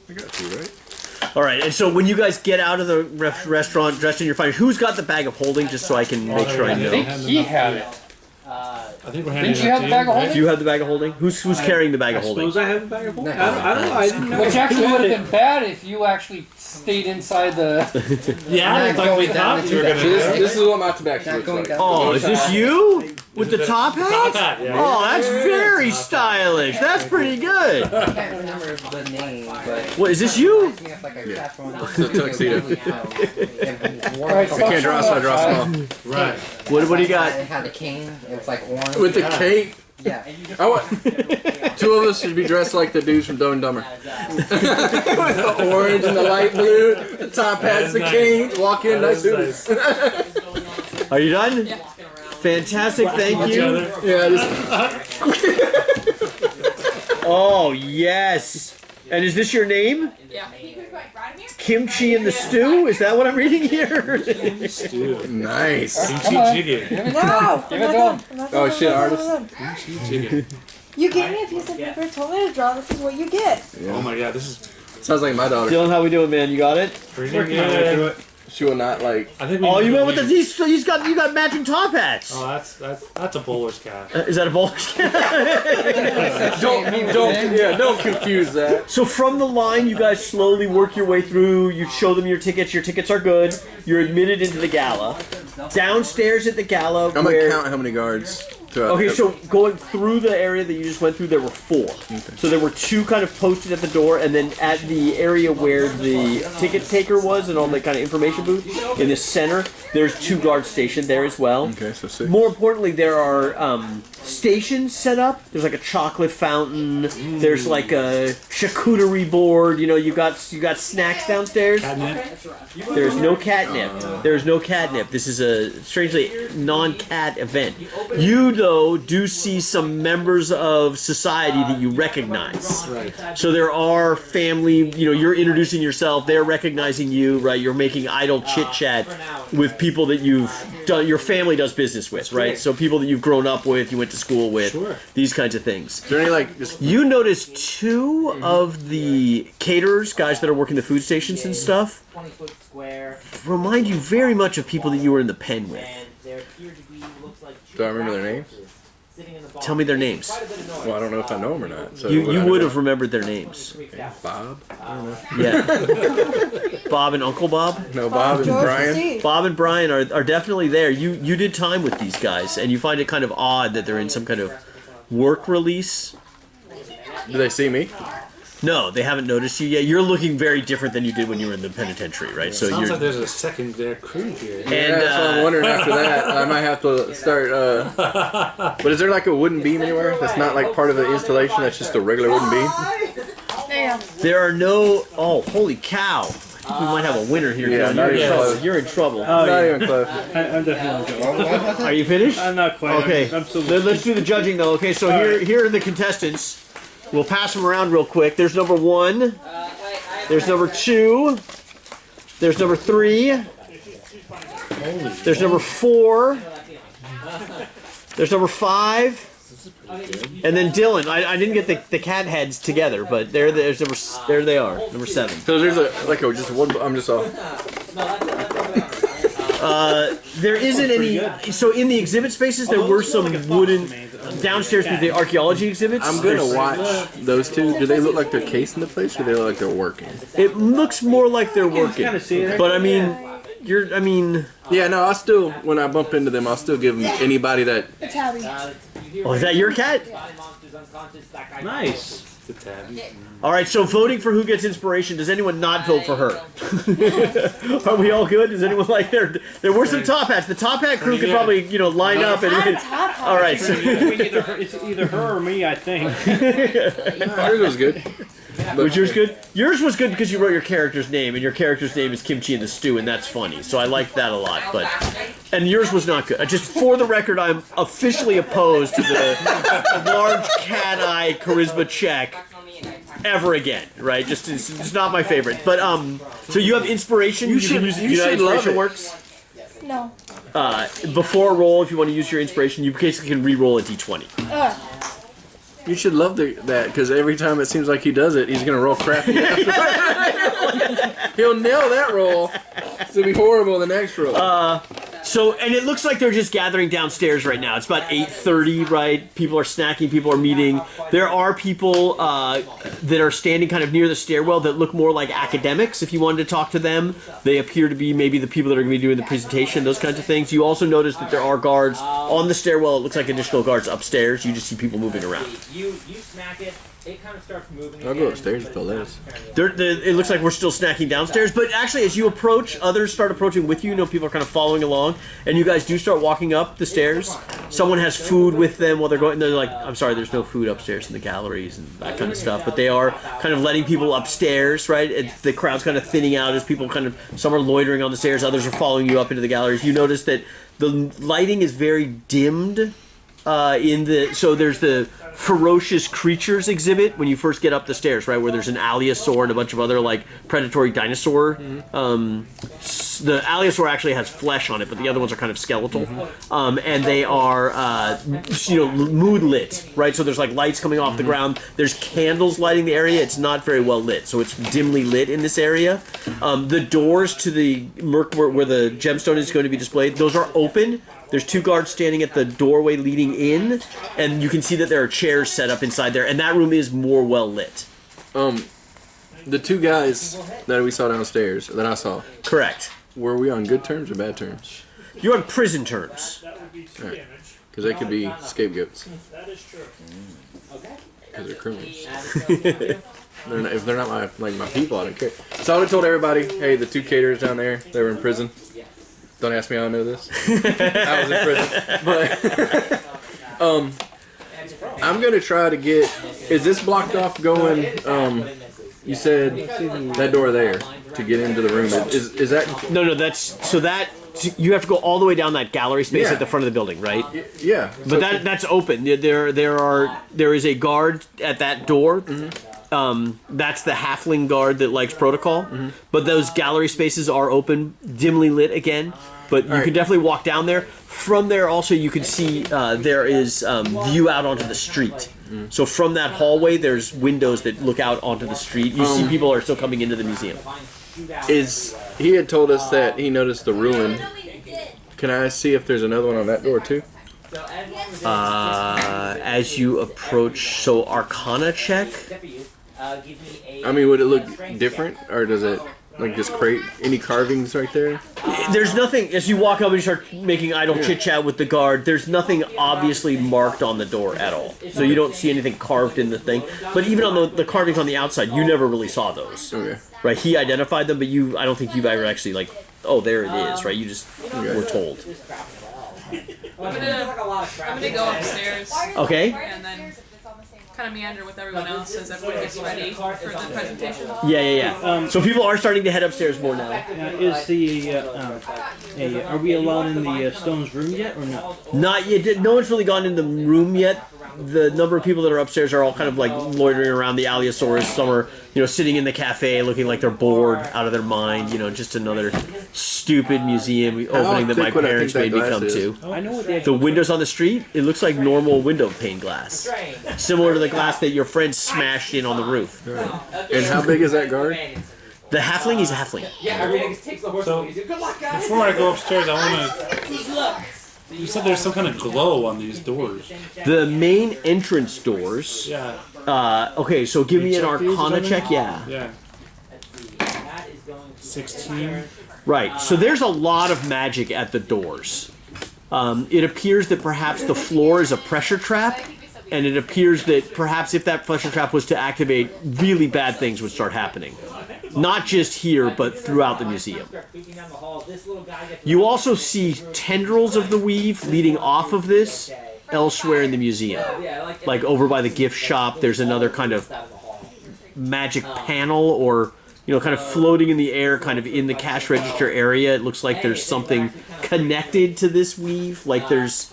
I got you, right? All right, and so when you guys get out of the restaurant dressed in your finest, who's got the bag of holding, just so I can make sure I I know? think he had it. I think we're Didn't you have the bag of holding? Do you have the bag of holding? Who's carrying the bag of holding? Suppose I have the bag of holding. I don't know. I didn't know. Which actually would have been bad if you actually stayed inside the. Yeah, I thought we thought you were gonna. This is what my tobacco looks like. Oh, is this you? With the top hat? Top hat, yeah. Oh, that's very stylish. That's pretty good. I can't remember the name, but What, is this you? Yeah. It's a tuxedo. Alright, I can't draw, so I draw small. Right. What do you got? It had a cane. It was like orange. With the cape. Yeah. I want. Two of us should be dressed like the dudes from Dumb and Dumber. With the orange and the light blue, the top hats, the cane. Walk in, nice dudes. Are you done? Yeah. Fantastic, thank you. Yeah, just. Oh, yes. And is this your name? Yeah. Kimchi in the stew? Is that what I'm reading here? Nice. Kimchi chicken. No! Give it to him. Oh shit, artist. Kimchi chicken. You gave me a piece of paper, told me to draw. This is what you get. Oh my god, this is Sounds like my daughter. Dylan, how we doing, man? You got it? pretty Working my way through good. it. She will not like. I think we Oh, you need went with to the leave. you got matching top hats. Oh, that's a bowler's cap. Is that a bowler's cap? Don't confuse that. So from the line, you guys slowly work your way through. You show them your tickets. Your tickets are good. You're admitted into the gala. Downstairs at the gala, I'm gonna where count how many guards. okay, so going through the area that you just went through, there were 4. So there were 2 kind of posted at the door, and then at the area where the ticket taker was and all the kind of information booth in the center, there's 2 guards stationed there as well. Okay, so 6. More importantly, there are stations set up. There's like a chocolate fountain. There's like a charcuterie board. You know, you got snacks downstairs. Catnip. There's no catnip. There's no catnip. This is a strangely non-cat event. You though do see some members of society that you recognize. Right. So there are family. You know, you're introducing yourself. They're recognizing you. Right. You're making idle chit chat with people that you've done. Your family does business with. Right. So people that you've grown up with. You went to school with. Sure. These kinds of things. Is there any like just You notice 2 of the caterers, guys that are working the food stations and stuff, 20-foot square. remind you very much of people that you were in the pen with. And there appear to be, looks like Do I remember their names? sitting in the bar. Tell me their names. Well, I don't know if I know them or not. So You I would know? have remembered their names. Bob. I don't know. Yeah. Bob and Uncle Bob. No, Bob and George Brian. C. Bob and Brian are definitely there. You did time with these guys, and you find it kind of odd that they're in some kind of work release. Do they see me? No, they haven't noticed you yet. You're looking very different than you did when you were in the penitentiary, right? So Sounds you're like there's a second there crew here. and Yeah, that's what I'm wondering after that. I might have to start. But is there like a wooden beam anywhere that's not like part of the installation? That's just a regular wooden beam. Yeah. there are no. Oh, holy cow! I think we might have a winner here. Yeah, Dylan. not You're in even trouble. close. You're in trouble. Oh, Not yeah. even close. I'm definitely joking. Are you finished? I'm not quite. Okay, I'm still. let's do the judging though. Okay, so here are the contestants. We'll pass them around real quick. There's number 1. There's number 2. There's number 3. There's number 4. There's number 5. And then Dylan. I didn't get the cat heads together, but there they are. Number 7. So there's just one. I'm just off. There isn't any. So in the exhibit spaces, there were some wooden downstairs with the archaeology exhibits. I'm gonna watch those 2. Do they look like they're casing the place, or do they look like they're working? It looks more like they're working, kinda see it. but I mean, Yeah, no. I'll still, when I bump into them, I'll still give them anybody that. It's Abby. Oh, is that your cat? Nice. The tabby. All right, so voting for who gets inspiration. Does anyone not vote for her? Are we all good? Does anyone like there? There were some top hats. The top hat crew could probably line up and. All right. So, It's either her or me, I think. Yours was good. was yours good? Yours was good because you wrote your character's name, and your character's name is Kimchi in the Stew, and that's funny. So I liked that a lot. And yours was not good. Just for the record, I'm officially opposed to the large cat eye charisma check ever again. Right? Just it's not my favorite. But so you have inspiration. You can should- use, you know how should love inspiration it. works. No. Before a roll, if you want to use your inspiration, you basically can re-roll a d20. You should love that because every time it seems like he does it, he's gonna roll crappy. He'll nail that roll. It's gonna be horrible the next roll. So, and it looks like they're just gathering downstairs right now. It's about 8:30, right? People are snacking, people are meeting. There are people that are standing kind of near the stairwell that look more like academics, if you wanted to talk to them. They appear to be maybe the people that are going to be doing the presentation, those kinds of things. You also notice that there are guards on the stairwell. It looks like additional guards upstairs. You just see people moving around. You smack it. It kind of starts moving. I'll go upstairs and fill this. It looks like we're still snacking downstairs, but actually as you approach, others start approaching with you. You know, people are kind of following along, and you guys do start walking up the stairs. Someone has food with them while they're going. They're like, I'm sorry, there's no food upstairs in the galleries and that kind of stuff, but they are kind of letting people upstairs, right? The crowd's kind of thinning out as people kind of, some are loitering on the stairs, others are following you up into the galleries. You notice that the lighting is very dimmed. So there's the ferocious creatures exhibit when you first get up the stairs, right, where there's an allosaur and a bunch of other like predatory dinosaur. The allosaur actually has flesh on it, but the other ones are kind of skeletal, and they are mood lit, right? So there's like lights coming off the ground. There's candles lighting the area. It's not very well lit, so it's dimly lit in this area. The doors to the where the gemstone is going to be displayed, those are open. There's two guards standing at the doorway leading in, and you can see that there are chairs set up inside there, and that room is more well lit. The two guys that we saw downstairs, that I saw, Correct. were we on good terms or bad terms? You're on prison terms. Alright. Because they could be scapegoats. Because they're criminals. If they're not my people, I don't care. So I would have told everybody, hey, the two caterers down there, they were in prison. Don't ask me how I know this. I was in prison. But I'm gonna try to get. Is this blocked off going? You said that door there to get into the room. Is that? No. You have to go all the way down that gallery space at the front of the building, right? Yeah. But that's open. There is a guard at that door. That's the halfling guard that likes protocol. But those gallery spaces are open, dimly lit again. But you can definitely walk down there. From there, also, you can see there is view out onto the street. So from that hallway, there's windows that look out onto the street. You see people are still coming into the museum. He had told us that he noticed the ruin. Can I see if there's another one on that door too? As you approach, so Arcana check. I mean, would it look different, or does it like just create any carvings right there? There's nothing, as you walk up and you start making idle chit-chat with the guard, there's nothing obviously marked on the door at all. So you don't see anything carved in the thing. But even on the carvings on the outside, you never really saw those. Okay. Right, he identified them, but I don't think you've ever actually, like, oh, there it is, right? You just were told. I'm gonna go upstairs Okay. and then kind of meander with everyone else as everyone gets ready for the presentation. Yeah. So people are starting to head upstairs more now. Is are we allowed in the Stones room yet or not? Not yet. No one's really gone in the room yet. The number of people that are upstairs are all kind of like loitering around the Allosaurus. Some are, sitting in the cafe looking like they're bored out of their mind. Just another stupid museum opening that my parents made me come to. I know what The windows on the street, it looks like normal window pane glass. Similar to the glass that your friend smashed in on the roof. And how big is that guard? The halfling is a halfling. So, before I go upstairs, I want to... You said there's some kind of glow on these doors. The main entrance doors. Yeah. Okay, so give me an Arcana check. Yeah. 16. Right, so there's a lot of magic at the doors. It appears that perhaps the floor is a pressure trap, and it appears that perhaps if that pressure trap was to activate, really bad things would start happening. Not just here, but throughout the museum. You also see tendrils of the weave leading off of this elsewhere in the museum. Like over by the gift shop, there's another kind of magic panel or, kind of floating in the air, kind of in the cash register area. It looks like there's something connected to this weave. Like there's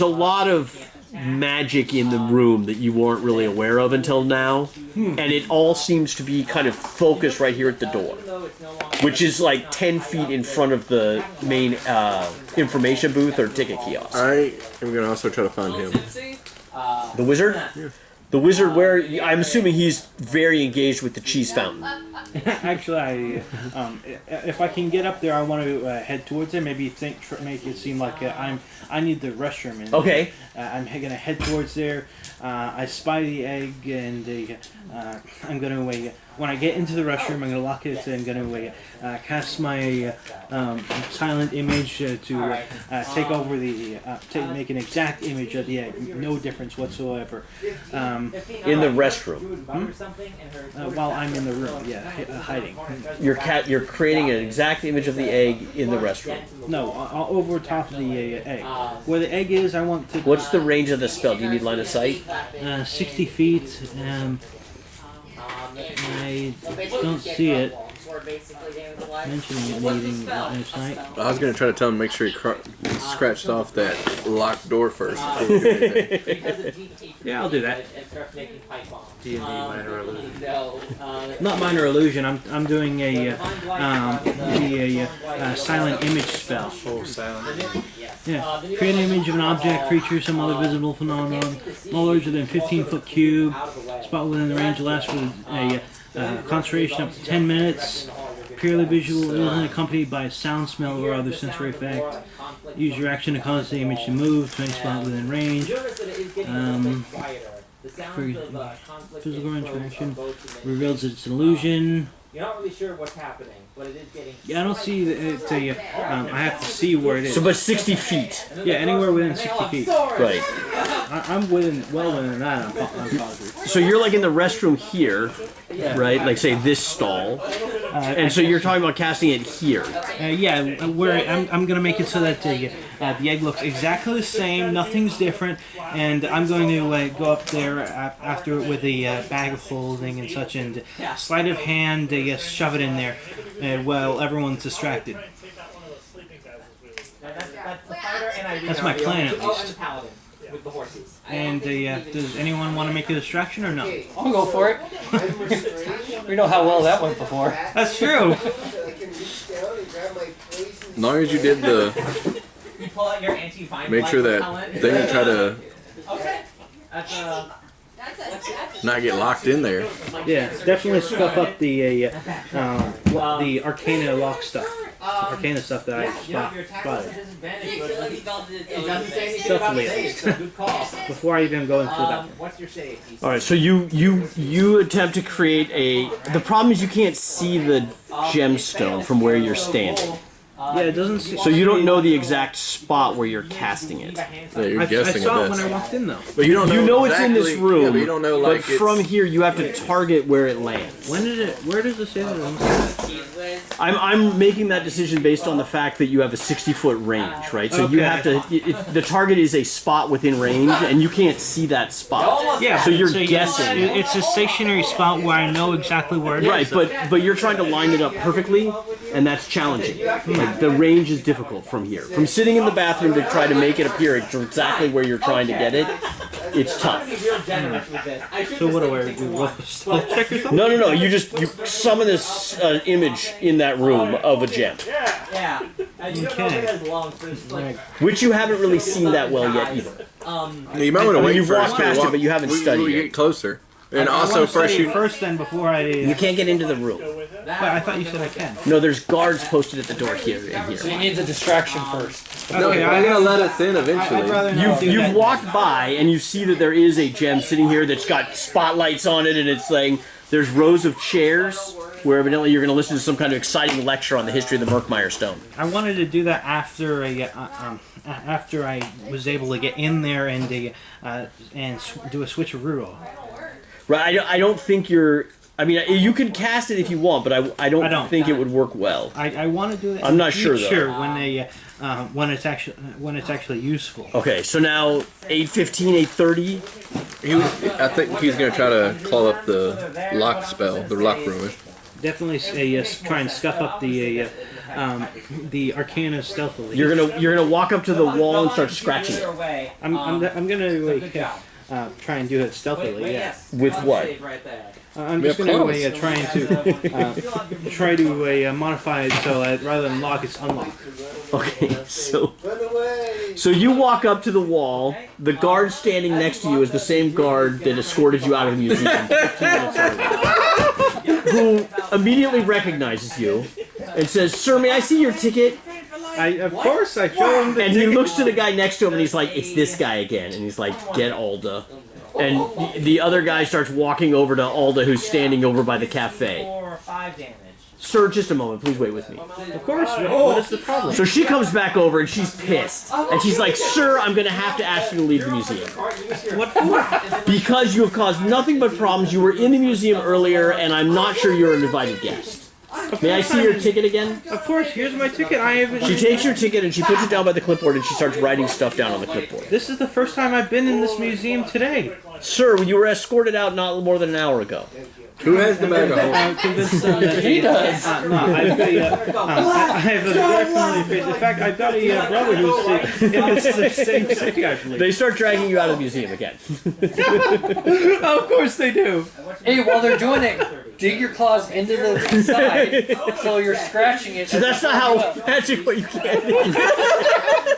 a lot of magic in the room that you weren't really aware of until now, and it all seems to be kind of focused right here at the door, which is like 10 feet in front of the main information booth or ticket kiosk. I am going to also try to find him. The wizard? The wizard where I'm assuming he's very engaged with the cheese fountain. Actually, if I can get up there, I want to head towards it. Maybe make it seem like I need the restroom. And, Okay. I'm gonna head towards there. I spy the egg, and I'm gonna when I get into the restroom, I'm gonna lock it. I'm gonna cast my silent image to take over make an exact image of the egg. No difference whatsoever. In the restroom. While I'm in the room, hiding. You're creating an exact image of the egg in the restroom. No, over top of the egg. Where the egg is, I want to... What's the range of the spell? Do you need line of sight? 60 feet. I don't see it. Mentioning it needing line of sight. I was gonna try to tell him to make sure he scratched off that locked door first. Yeah, I'll do that. D&D minor illusion. Not minor illusion. I'm doing a silent image spell. Oh, silent. Yeah. Create an image of an object, creature, some other visible phenomenon. No larger than 15-foot cube. Spot within the range lasts for a concentration up to 10 minutes. Purely visual, is accompanied by a sound, smell, or other sensory effect. Use your action to cause the image to move to any spot within range. Physical interaction reveals it's an illusion. You're not really sure what's happening, but it is getting... Yeah, I don't see it. I have to see where it is. So, but 60 feet. Yeah, anywhere within 60 feet. Right. I'm well within that. I'm positive. So you're like in the restroom here, right? Like say this stall. And so you're talking about casting it here. Where I'm gonna make it so that the egg looks exactly the same, nothing's different, and I'm going to go up there after it with a bag of holding and such, and sleight of hand, shove it in there while everyone's distracted. That's my plan, at least. With the horses. And does anyone want to make a distraction or no? I'll go for it. We know how well that went before. That's true. As long as you did the You pull out your anti-vine make sure that thing and try to Okay. That's not get locked in there. Yeah, definitely scuff up the Arcana lock stuff. Arcana stuff that I spotted. Definitely, at least. Before I even go into that. What's your save? All right. So you attempt to create a. The problem is you can't see the gemstone from where you're standing. Yeah, it doesn't. So you don't know the exact spot where you're casting it. Yeah, you're I guessing saw it at when I best. walked in though. But you don't know. You know it's in this exactly- room, Yeah, but you don't know like but from it's, here you have to target where it lands. When did it? Where does it say that? I'm making that decision based on the fact that you have a 60-foot range, right? So you Okay. have to. The target is a spot within range, and you can't see that spot. Yeah. So you're guessing. It's a stationary spot where I know exactly where it is. Right, but you're trying to line it up perfectly, and that's challenging. Like, the range is difficult from here. From sitting in the bathroom to try to make it appear exactly where you're trying to get it, it's tough. So what do I do? Roll a stealth check or something? No. You summon this image in that room of a gem, Yeah. And you don't know if it has lungs, but it's like, which you haven't really seen that well yet either. you might want to wait you've first. walked past it, but you haven't studied we it. get closer. And I also wanna first study you it first, then before I. You can't get into the room. But I thought you said I can. No, there's guards posted at the door here and So you here. need the distraction first. No, Okay, they're gonna let us in eventually. I'd rather not do You've that. walked by and you see that there is a gem sitting here that's got spotlights on it, and it's saying there's rows of chairs where evidently you're going to listen to some kind of exciting lecture on the history of the Merkmeyer stone. I wanted to do that after I was able to get in there and do a switcheroo. Right? I don't think you're. I mean, you could cast it if you want, but I don't think it would work well. I want to do that. I'm in not the sure, though. future when it's actually useful. Okay, so now 8:15, 8:30. I think he's gonna try to call up the lock spell, the lock room. Definitely try and scuff up the Arcana stealthily. You're gonna walk up to the wall and start scratching it. I'm gonna try and do it stealthily. Yeah. With what? I'm just gonna try to modify it so that rather than lock, it's unlock. Okay, so So you walk up to the wall. The guard standing next to you is the same guard that escorted you out of the museum 15 minutes earlier, who immediately recognizes you and says, "Sir, may I see your ticket?" Of course, I show him the And he ticket. looks to the guy next to him and he's like, "It's this guy again." And he's like, "Get Alda." And the other guy starts walking over to Alda, who's standing over by the cafe. 4 or 5 damage. "Sir, just a moment. Please wait with me." Of course. What is the problem? So she comes back over and she's pissed. And she's like, "Sir, I'm going to have to ask you to leave the museum. What for? Because you have caused nothing but problems. You were in the museum earlier and I'm not sure you're an invited guest. May I see your ticket again?" Of course. Here's my ticket. I haven't. She takes your ticket and she puts it down by the clipboard and she starts writing stuff down on the clipboard. This is the first time I've been in this museum today. "Sir, you were escorted out not more than an hour ago." Who has the bag of holding? I'm convinced that He does. No, I have a very familiar face. In fact, I've got a brother who's in the same city, I believe. They start dragging you out of the museum again. Of course they do. Hey, while they're doing it, dig your claws into the side so you're scratching it. So that's not how magic, what you can.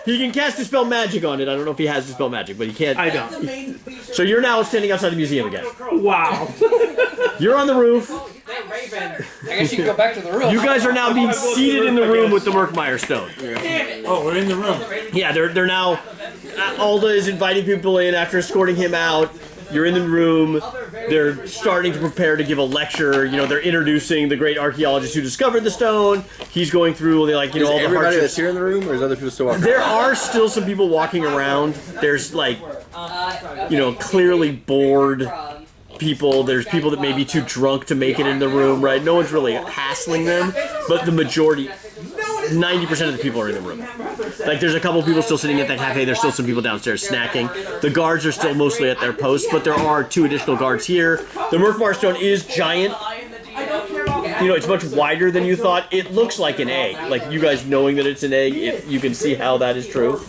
He can cast Dispel Magic on it. I don't know if he has Dispel Magic, but he can't. I don't. So you're now standing outside the museum again. Wow. You're on the roof. I guess you can go back to the room. You guys are now being seated in the room with the Murkmeyer Stone. Oh, we're in the room. Yeah, they're now. Alda is inviting people in after escorting him out. You're in the room. They're starting to prepare to give a lecture. You know, they're introducing the great archaeologist who discovered the stone. He's going through, all the Is all the everybody hardships. that's here in the room, or is other people still walking? There are still some people walking around. There's clearly bored people. There's people that may be too drunk to make it in the room, right? No one's really hassling them, but the majority, 90% of the people are in the room. Like, there's a couple people still sitting at that cafe. There's still some people downstairs snacking. The guards are still mostly at their posts, but there are 2 additional guards here. The Murkmeyer Stone is giant. You know, it's much wider than you thought. It looks like an egg. Like, you guys knowing that it's an egg, you can see how that is true.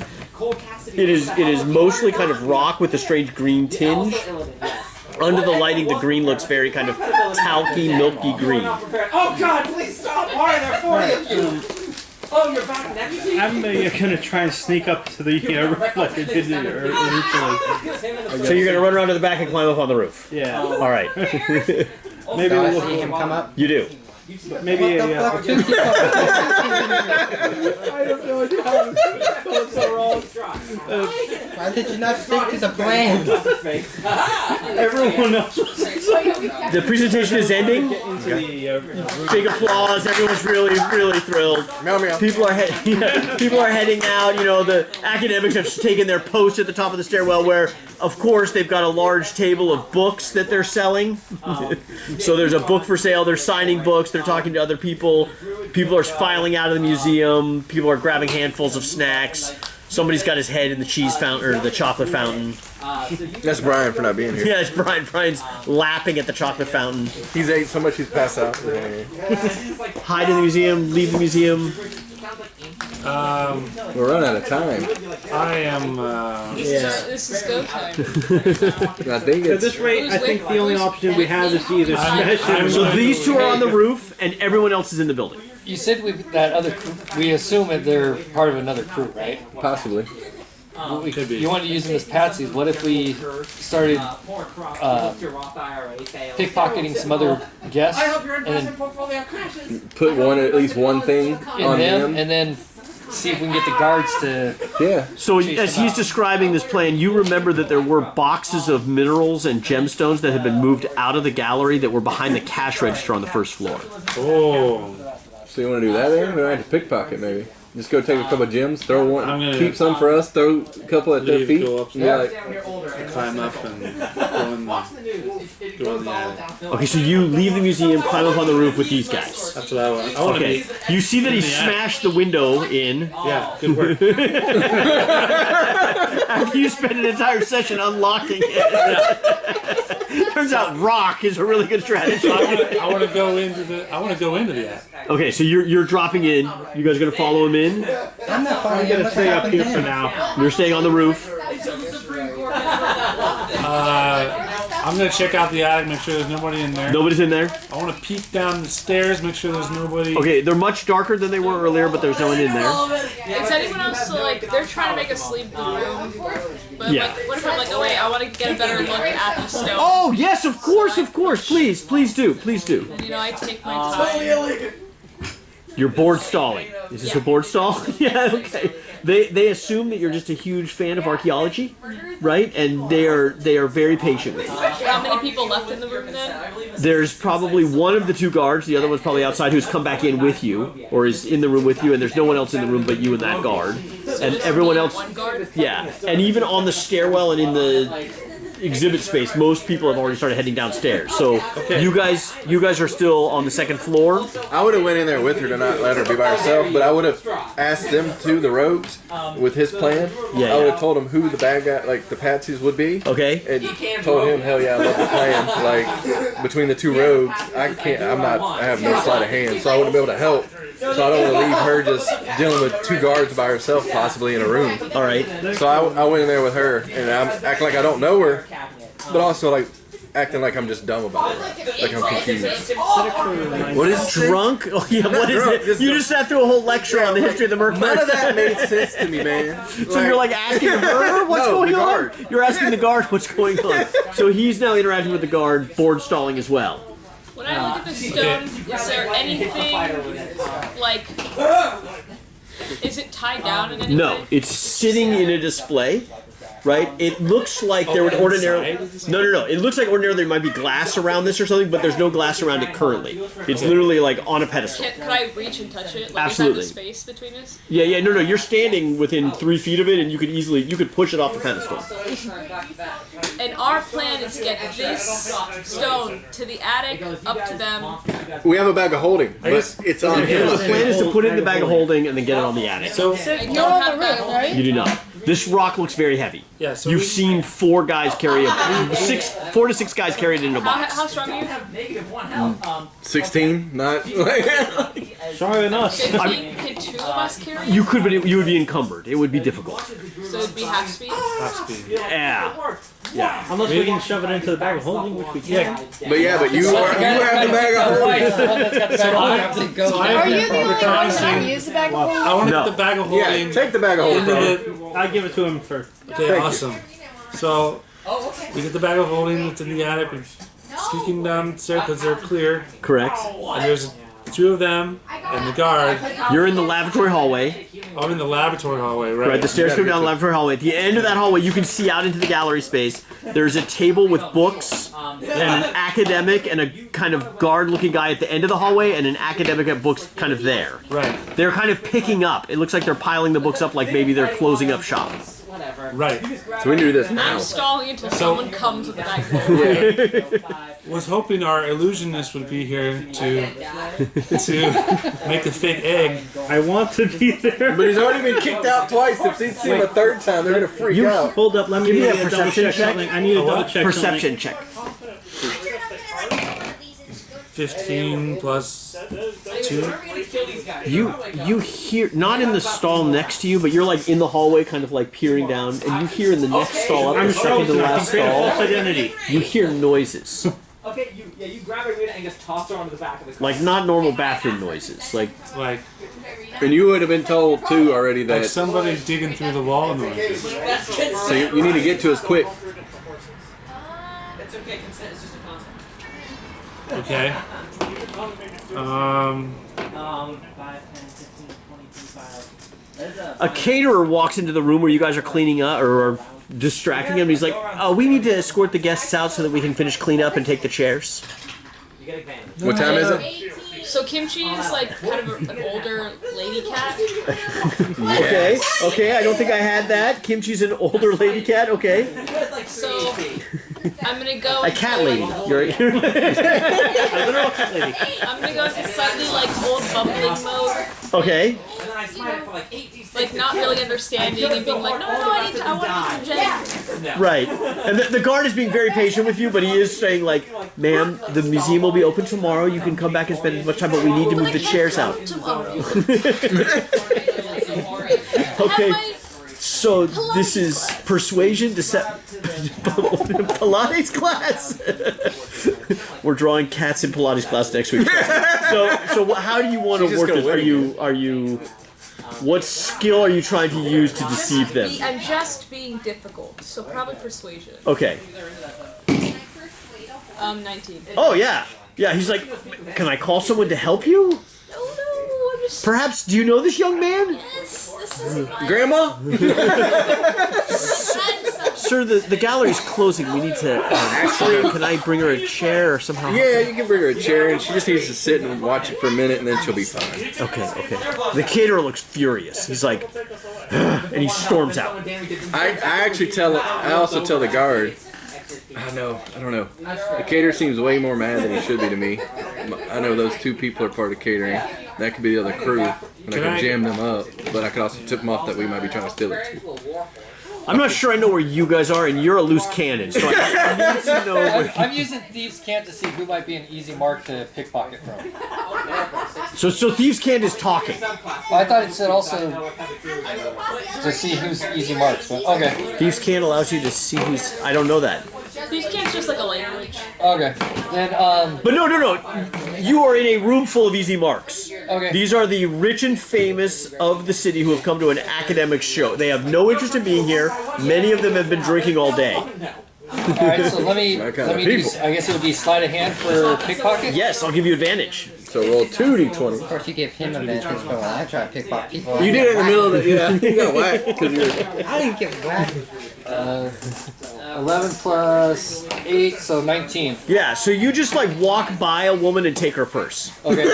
It is mostly kind of rock with a strange green tinge. Under the lighting, the green looks very kind of talky, milky green. Oh God, please stop! Why are there 40 of you? Oh, you're back next to me? I'm gonna try and sneak up to the roof like I did initially. So you're gonna run around to the back and climb up on the roof. Yeah. All right. Maybe Do I we'll see him come up? You do. maybe What the fuck? I don't know how it's so wrong. Why did you not stick to the plan? Everyone else was The presentation is ending. into the Big applause. Everyone's really, really thrilled. Meow meow. People are people are heading out. You know, the academics have taken their post at the top of the stairwell, where, of course, they've got a large table of books that they're selling. So there's a book for sale. They're signing books. They're talking to other people. People are filing out of the museum. People are grabbing handfuls of snacks. Somebody's got his head in the cheese fountain or the chocolate fountain. That's Brian for not being here. Yeah, it's Brian. Brian's lapping at the chocolate fountain. He's ate so much he's passed out. Hide in the museum. Leave the museum. We're running out of time. I am. This is go time. I think At it's. this rate, I think the only option we have is to either smash it. So these 2 are on the roof, and everyone else is in the building. You said that other crew, we assume that they're part of another crew, right? Possibly. You wanted to use them as patsies. What if we started pickpocketing some other guests and then Put at least one thing in on them, them. and then see if we can get the guards to. Yeah. So as he's describing this plan, you remember that there were boxes of minerals and gemstones that had been moved out of the gallery that were behind the cash register on the first floor. Oh. So you want to do that then? We might have to pickpocket maybe. Just go take a couple of gems, throw I'm one, gonna keep some for us, throw a couple at their leave, feet. go up and be like, Climb up and go in the attic. Okay, so you leave the museum, climb up on the roof with these guys. That's what I want. I want to Okay, be. you see that he in the attic. smashed the window in. Yeah, good work. After you spend an entire session unlocking it. Turns out rock is a really good strategy. I want to go into the. I want to go into the attic. Okay, so you're dropping in. You guys gonna follow him in? I'm not following you. I'm gonna What's stay up happening here to for him? now. You're staying on the roof. I'm I'm gonna check out the attic, make sure there's nobody in there. Nobody's in there. I want to peek down the stairs, make sure there's nobody. Okay, they're much darker than they were earlier, but there's no one in there. Is anyone else like they're trying to make us leave the room? But Yeah. like, what if I'm like, oh wait, I want to get a better look at the stone. Oh yes, of course. Please do. And you know, I take my time. You're board stalling. Is this a board stall? Yeah, okay. They assume that you're just a huge fan of archaeology, right? And they are very patient with you. How many people left in the room then? There's probably one of the two guards, the other one's probably outside, who's come back in with you, or is in the room with you, and there's no one else in the room but you and that guard. And everyone else, One guard? yeah. And even on the stairwell and in the exhibit space, most people have already started heading downstairs. So you guys are still on the second floor. I would have went in there with her to not let her be by herself, but I would have asked them to, the rogues, with his plan. Yeah. I would have told him who the bad guy, like the patsies would be. Okay. And told him, hell yeah, I love the plan. Like, between the two rogues, I have no sleight of hand, so I wouldn't be able to help. So I don't want to leave her just dealing with two guards by herself, possibly in a room. All right. So I went in there with her, and I'm acting like I don't know her, but also like acting like I'm just dumb about it, like I'm confused. What is Drunk? Oh yeah. What is Drunk. it? You just sat through a whole lecture on the history of the Merc. None of that made sense to me, man. So you're like asking the murderer what's No, going the on? guard. You're asking the guard what's going on. So he's now interacting with the guard, board stalling as well. When I look at the stone, is there anything like? Is it tied down in any No, way? it's sitting in a display, right? It looks like there would ordinarily... No. It looks like ordinarily there might be glass around this or something, but there's no glass around it currently. It's literally like on a pedestal. Could I reach and touch it? Like, Absolutely. Is that the space between us? Yeah, no. You're standing within 3 feet of it, and you could push it off the pedestal. And our plan is to get this stone to the attic, up to them. We have a bag of holding, but it's on The him. plan is to put it in the bag of holding and then get it on the attic. So I You're don't on have the that. roof, right? You do not. This rock looks very heavy. yeah, so You've seen 4 guys carry 4 to 6 guys carry it in a box. How strong are you? 16, not Stronger than us. 15? Can two of us carry it? You could, but you would be encumbered. It would be difficult. So it'd be half speed? half speed. Yeah. Unless we can shove it into the bag of holding, which we can. Yeah. But yeah, but you have the bag of holding. Are you the only one that use the bag of holding? I want to No. get the bag of holding Yeah, take the bag of holding, into bro. the. I'll give it to him first. Okay, awesome. So we get the bag of holding. It's in the attic. We're sneaking downstairs because they're clear. Correct. And there's 2 of them and the guard. You're in the laboratory hallway. I'm in the laboratory hallway, right? Right, the stairs come down the laboratory hallway. At the end of that hallway, you can see out into the gallery space. There's a table with books, and an academic and a kind of guard-looking guy at the end of the hallway, and an academic at books kind of there. Right. They're kind of picking up. It looks like they're piling the books up like maybe they're closing up shop. Right. So we need to do this now. I'm stalling until someone comes with the bag of holding. Was hoping our illusionist would be here to make the fake egg. I want to be there. But he's already been kicked out twice. If they see him a third time, they're gonna freak You out. Hold up, let me Give me a double perception check check. something. I need to double check Perception check. 15 plus 2. You hear, not in the stall next to you, but you're like in the hallway kind of like peering down, and you hear in the next stall up, the I'm second to the frozen. I can last create a false stall, identity. you hear noises. Okay, you grab Arena and just toss her onto the back of the car. Like not normal bathroom noises. Like Like And you would have been told too already that. somebody digging through the wall noises. So you need to get to us quick. It's okay, consent is just a concept. Okay. 5, 10, 15, 20, 25. a caterer walks into the room where you guys are cleaning up or are distracting him. He's like, "Oh, we need to escort the guests out so that we can finish clean up and take the chairs." You get advantage. What time is it? So Kimchi is like kind of an older lady cat. Okay, I don't think I had that. Kimchi's an older lady cat. Okay, So I'm gonna go. a cat lady. You're I'm gonna go into slightly like old bumbling mode, okay. And then I smite it for like 18 like not really understanding and being like, no, I want to interject. Right. And the guard is being very patient with you, but he is saying like, "Ma'am, the museum will be open tomorrow. You can come back and spend as much time, but we need to move the chairs out." Tomorrow. Okay. Have my So this is persuasion, Pilates class. We're drawing cats in Pilates class next week. So how do you want to work this? Are you? What skill are you trying to use to deceive them? I'm just being difficult, so probably persuasion. Okay. 19. Oh yeah. He's like, can I call someone to help you? No, I'm just. Perhaps. Do you know this young man? Yes, this is my. Grandma? Sir, the gallery's closing. We need to. Actually, can I bring her a chair or somehow? Yeah, you can bring her a chair, and she just needs to sit and watch it for a minute, and then she'll be fine. Okay. The caterer looks furious. He's like, and he storms out. I also tell the guard. I don't know. The caterer seems way more mad than he should be to me. I know those two people are part of catering. That could be the other crew, and I could jam them up. But I could also tip them off that we might be trying to steal it too. I'm not sure I know where you guys are, and you're a loose cannon, so I need to know where... I'm using Thieves' Cant to see who might be an easy mark to pickpocket from. So Thieves' Cant is talking. Well, I thought it said also to see who's easy marks, but okay. Thieves' Cant allows you to see who's... I don't know that. These can't just like a language. Okay. Then, But no. You are in a room full of easy marks. Okay. These are the rich and famous of the city who have come to an academic show. They have no interest in being here. Many of them have been drinking all day. Alright, so let me do, I guess it would be sleight of hand for pickpocket? Yes, I'll give you advantage. So roll 2d20. Of course, you give him advantage, but when I try to pickpocket people, You did it in the middle of the... Yeah, you got whacked. I didn't get whacked. 11 plus 8, so 19. Yeah, so you just like walk by a woman and take her purse. Okay.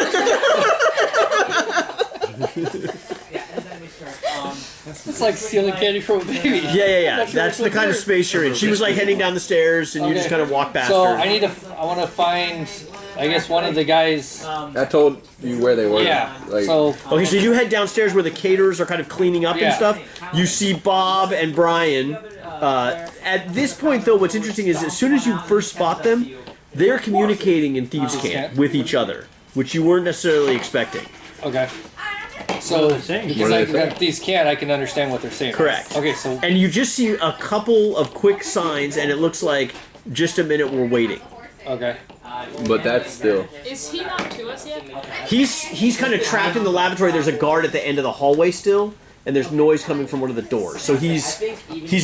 It's like stealing candy from a baby. Yeah. That's the kind of space you're in. She was like heading down the stairs, and you just kind of walk past So her. I want to find, I guess, one of the guys. I told you where they were. Yeah. Like, So Okay, so you head downstairs where the caterers are kind of cleaning up and stuff. You see Bob and Brian. At this point, though, what's interesting is as soon as you first spot them, they're communicating in Thieves' Cant with each other, which you weren't necessarily expecting. Okay. So saying? because I got Thieves' Cant, I can understand what they're saying. Correct. Okay, so And you just see a couple of quick signs, and it looks like just a minute we're waiting. okay. but that's still... Is he not to us yet? He's kind of trapped in the lavatory. There's a guard at the end of the hallway still, and there's noise coming from one of the doors. So he's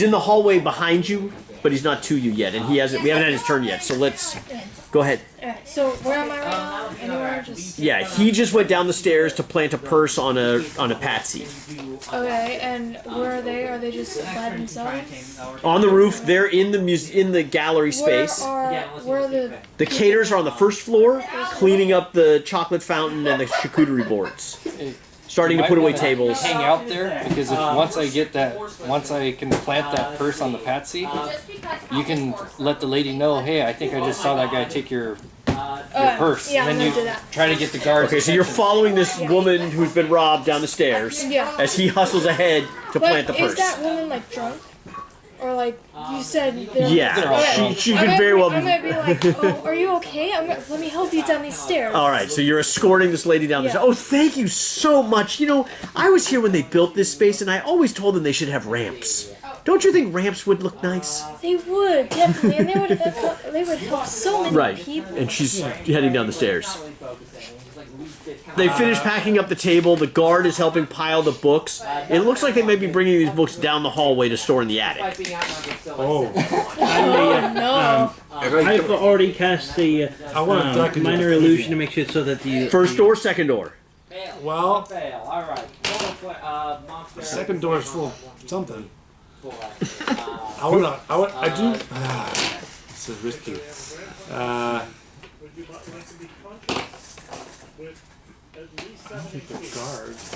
in the hallway behind you, but he's not to you yet, and we haven't had his turn yet. So let's go ahead. Alright, so where am I right now? Anywhere? Just Yeah, he just went down the stairs to plant a purse on a patsy. okay. And where are they? Are they just by themselves? On the roof, they're in the gallery space. Where are the? The caterers are on the first floor, cleaning up the chocolate fountain and the charcuterie boards. Starting to put away tables. Hang out there because once I can plant that purse on the patsy, you can let the lady know, hey, I think I just saw that guy take your purse. Yeah, and I'm then gonna do you that. try to get the guards. Okay, so you're following this woman who's been robbed down the stairs Yeah. as he hustles ahead to plant the But purse. is that woman like drunk? Or like you said? They're Yeah, Okay. she I could might very well I be. might be like, oh, are you okay? Let me help you down these stairs. All right, so you're escorting this lady down the Yeah. stairs. Oh, thank you so much. You know, I was here when they built this space, and I always told them they should have ramps. Don't you think ramps would look nice? They would definitely, and they would help so many Right. people. And she's heading down the stairs. They finish packing up the table. The guard is helping pile the books. It looks like they may be bringing these books down the hallway to store in the attic. Oh, No. I've already cast the minor illusion to make sure so that the First door, second door. well, the second door is full of something. I do. This is risky. I don't think the guards.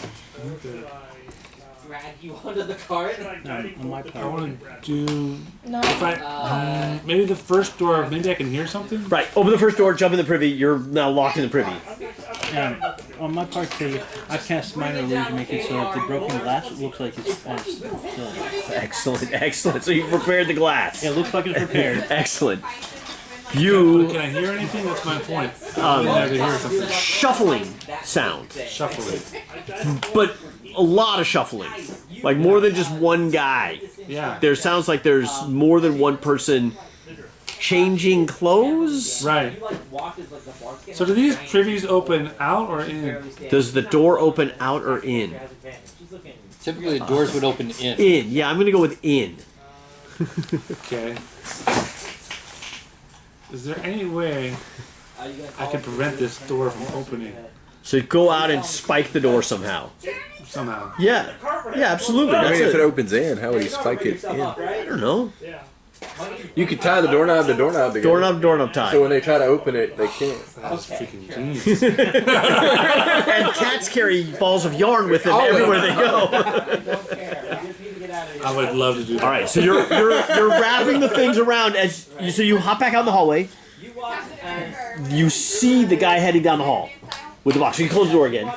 Drag you under the cart. on my I part. want to do. No. If I maybe the first door. Maybe I can hear something. Right, open the first door, jump in the privy. You're now locked in the privy. On my part, I cast minor illusion, making so that the broken glass looks like it's still. Excellent, excellent. So you prepared the glass. It looks like it's prepared. Excellent. You Can I hear anything? That's my point. I can hear something. shuffling sound, Shuffling. but a lot of shuffling. Like more than just one guy. Yeah. There sounds like there's more than one person changing clothes. Right. So do these privies open out or in? Does the door open out or in? Typically, the doors would open in. In. Yeah, I'm gonna go with in. Okay. Is there any way I can prevent this door from opening So go out and spike the door somehow. somehow? Yeah. Yeah, absolutely. I That's mean, if it it. opens in, how would he spike it in? I don't know. You could tie the doorknob to doorknob together. Doorknob tie. So when they try to open it, they can't. That's freaking genius. And cats carry balls of yarn with them everywhere they go. I would love to do that. All right, so you're wrapping the things around as so you hop back out in the hallway. You see the guy heading down the hall with the box. So you close the door again.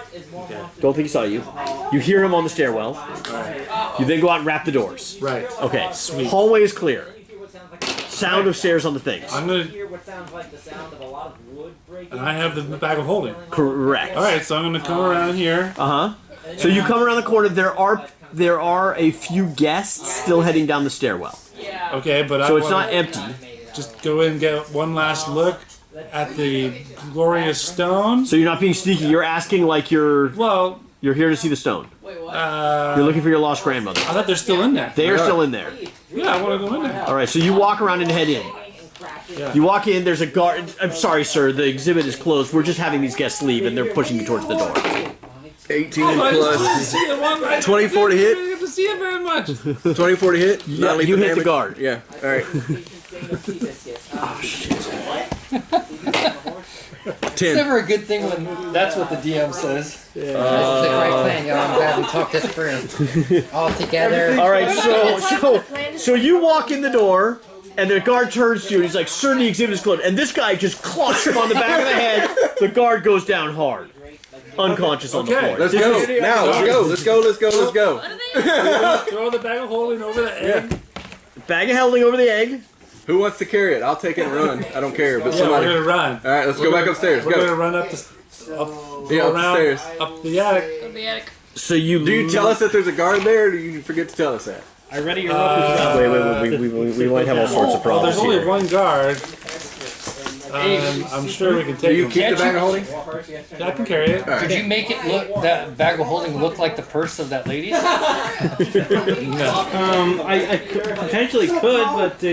Don't think he saw you. You hear him on the stairwell. You then go out and wrap the doors. Right. Okay. Sweet. Hallway is clear. Sound of stairs on the things. I'm gonna. And I have the bag of holding. Correct. All right, so I'm gonna come around here. So you come around the corner. There are a few guests still heading down the stairwell. Okay, but So I it's wanna not empty. just go in and get one last look at the glorious stone. So you're not being sneaky. You're asking like you're Well, here to see the stone. uh, You're looking for your lost grandmother. I thought they're still in there. They are still in there. Yeah, I want to go in there. All right, so you walk around and head in. Yeah. You walk in, there's a guard. I'm sorry, sir, the exhibit is closed. We're just having these guests leave, and they're pushing you towards the door. 18 I just didn't plus see it one right. 24 to hit? I didn't get to see it very much. 24 to hit. Yeah, Not lethal you hit the damage? guard. Yeah. All right. It's 10. never a good thing when that's what the DM says. That's the right plan, yo. I'm glad we talked this through. All together. All right, so you walk in the door, and the guard turns to you, and he's like, "Sir, the exhibit is closed." And this guy just clocks him on the back of the head. The guard goes down hard, unconscious on the Okay, floor. Let's go. Now, let's go. Let's go. Let's go. Let's go. Throw the bag of holding over the egg. Bag of holding over the egg. Who wants to carry it? I'll take it and run. I don't care, but Yeah, somebody. we're gonna run. All right, let's go back upstairs. We're gonna Go. run up Yeah, around, upstairs. up the attic. The attic. So you Do you tell us that there's a guard there, or do you forget to tell us that? I ready your rope as well. Wait, we might have all sorts of Well, problems there's only here. one guard. I'm sure we can Do take you him. keep the bag of holding? Yeah, I can carry it. Could you make it look that bag of holding look like the purse of that lady? No. I potentially could, but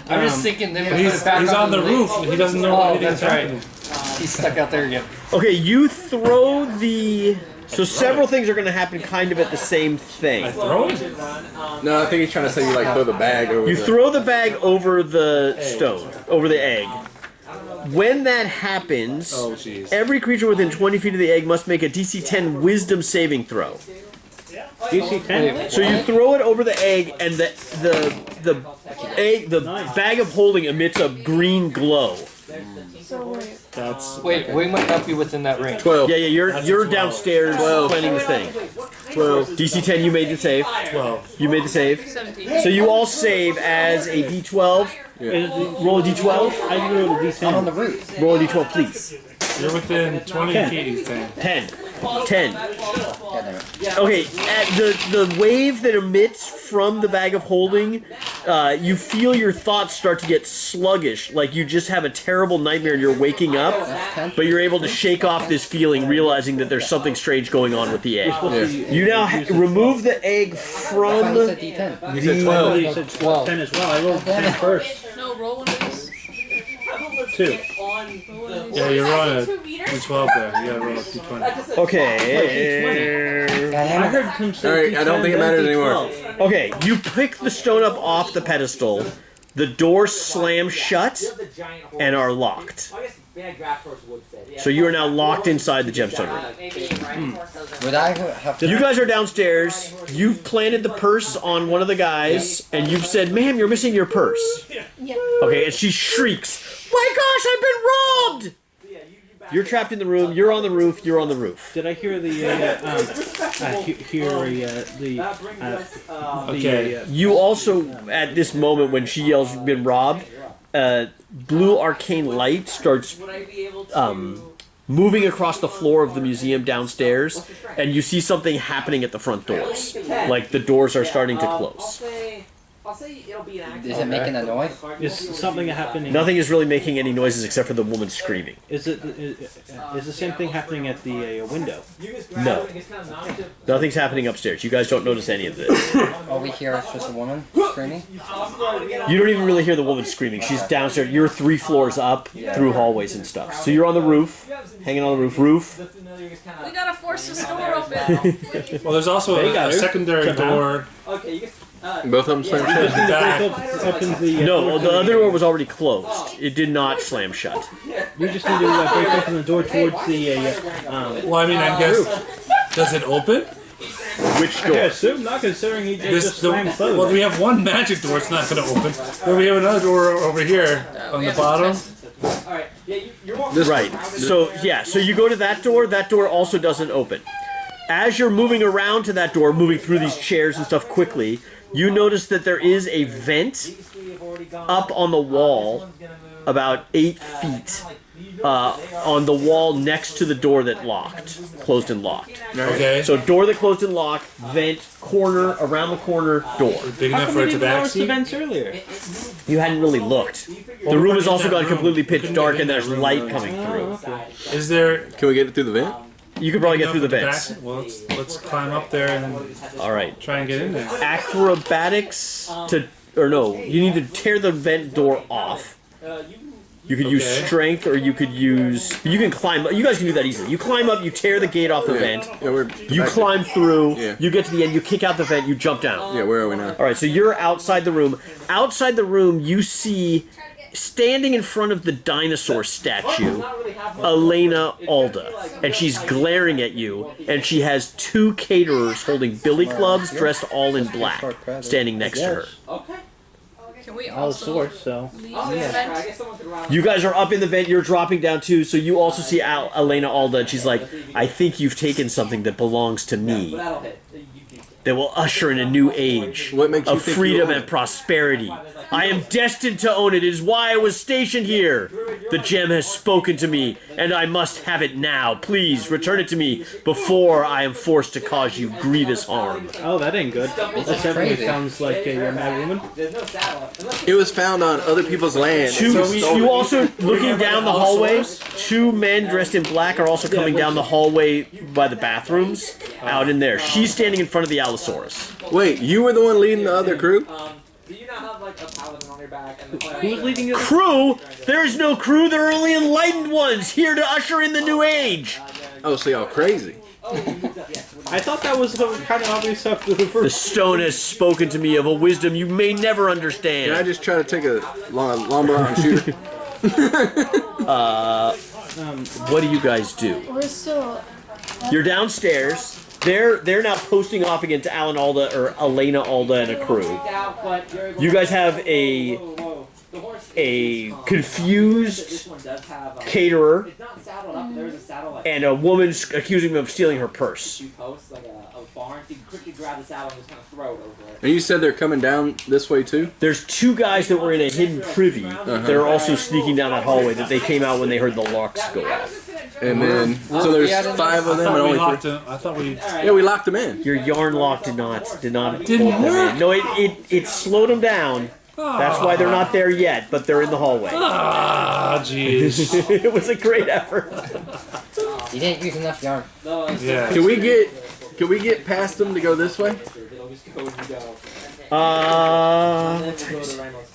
I'm just thinking then we put He's it back on the lid. roof. He doesn't know Oh, anything's that's right. happening. He's stuck out there again. Okay, you throw the. So several things are going to happen kind of at the same I thing. throw it. No, I think he's trying to say you like throw the bag over. You the... throw the bag over the stone, over the egg. When that happens, Oh, jeez. every creature within 20 feet of the egg must make a DC 10 Wisdom saving throw. DC 10. So you throw it over the egg, and the egg, the bag of holding emits a green glow. So wait. That's Wait, we might not be within that range. 12. Yeah, you're That's a you're 12. downstairs planning the thing. 12. DC 10, you made the save. 12. You made the save. 17. So you all save as a D12. Roll a D12. I can roll the D10. On the roof. Roll a D12, please. You're within 20 feet, he's saying. 10. 10. Okay, at the wave that emits from the bag of holding, you feel your thoughts start to get sluggish, like you just have a terrible nightmare and you're waking up, but you're able to shake off this feeling, realizing that there's something strange going on with the egg. You now remove the egg from It's a D10. You said 12. You said 10 as well. I rolled 10 first. No, roll one of these. 2. Yeah, you're rolling a D12 there. You gotta roll a D20. Okay. I heard him say All right, I don't think it matters anymore. Okay, you pick the stone up off the pedestal. The doors slam shut and are locked. So you are now locked inside the gemstone room. Would I have to? You guys are downstairs. You've planted the purse on one of the guys, and you've said, "Ma'am, you're missing your purse." Yeah. Okay, and she shrieks, "My gosh, I've been robbed!" You're trapped in the room. You're on the roof. You're on the roof. Did I hear the Okay. You also, at this moment when she yells, "Been robbed," blue arcane light starts moving across the floor of the museum downstairs, and you see something happening at the front doors. Like the doors are starting to close. Is it making a noise? Is something happening? Nothing is really making any noises except for the woman screaming. Is the same thing happening at the window? No. Nothing's happening upstairs. You guys don't notice any of this. All we hear is just a woman screaming? You don't even really hear the woman screaming. She's downstairs. You're 3 floors up through hallways and stuff. So you're on the roof, hanging on the roof. We gotta force this door open. Well, there's also a secondary door. Both of them slam shut. Back. No, the other door was already closed. It did not slam shut. We just need to break open the door towards the. Well, I mean, I guess. Does it open? Which I door? assume not, considering he just slammed closed. Well, we have one magic door. It's not going to open. Then we have another door over here on the bottom. Right. So yeah. So you go to that door. That door also doesn't open. As you're moving around to that door, moving through these chairs and stuff quickly, you notice that there is a vent up on the wall, about 8 feet, on the wall next to the door that closed and locked. Okay. So door that closed and locked, vent, corner, around the corner, door. Big enough for it to notice the backseat? vents earlier? You hadn't really looked. The room has also gone completely pitch dark and there's light coming through. Is there? Can we get it through the vent? You could probably get through the vents. Well, let's climb up there and Alright. try and get in there. Acrobatics to... Or no, you need to tear the vent door off. You could use strength, or you could use... You can climb... You guys can do that easily. You climb up, you tear the gate off the vent. Yeah, You climb through, Yeah. you get to the end, you kick out the vent, you jump down. Yeah, where are we now? Alright, so you're outside the room. Outside the room, you see... Standing in front of the dinosaur statue, Elena Alda, and she's glaring at you, and she has 2 caterers holding billy clubs dressed all in black, standing next to her. Can we All also sorts, so. leave the vent? You guys are up in the vent, you're dropping down too, so you also see Elena Alda, and she's like, I think you've taken something that belongs to me, that will usher in a new age What makes you of think freedom you own and it? prosperity. I am destined to own it. It is why I was stationed here. The gem has spoken to me, and I must have it now. Please return it to me before I am forced to cause you grievous harm. Oh, that ain't good. That definitely crazy. sounds like you're a mad woman. It was found on other people's land. You also, looking down the hallway, 2 men dressed in black are also coming down the hallway by the bathrooms, out in there. She's standing in front of the Allosaurus. Wait, you were the one leading the other crew? Do you not have like a paladin on your back and the Who's leading you? Crew? There is no crew, there are only enlightened ones, here to usher in the new age. Oh, so y'all crazy. I thought that was kind of obvious stuff to the The first. stone has spoken to me of a wisdom you may never Can I understand. just try to take a longbow out and shoot her? What do you guys do? We're still. You're downstairs. They're now posting off again to Alan Alda or Elena Alda and a crew. You guys have a confused caterer and a woman accusing him of stealing her purse. And you said they're coming down this way too? There's 2 guys that were in a hidden privy that are also sneaking down that hallway that they came out when they heard the locks go off. And then, so there's 5 of them and only 3. I thought we. Yeah, we locked them in. Your yarn lock did not Didn't hold them work? in. No, it slowed them down. That's why they're not there yet, but they're in the hallway. Ah, jeez. It was a great effort. You didn't use enough yarn. Yeah. Can we get past them to go this way?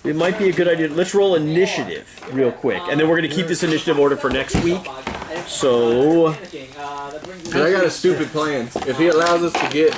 It might be a good idea. Let's roll initiative real quick, and then we're gonna keep this initiative order for next week. So, Cause I got a stupid plan. If he allows us to get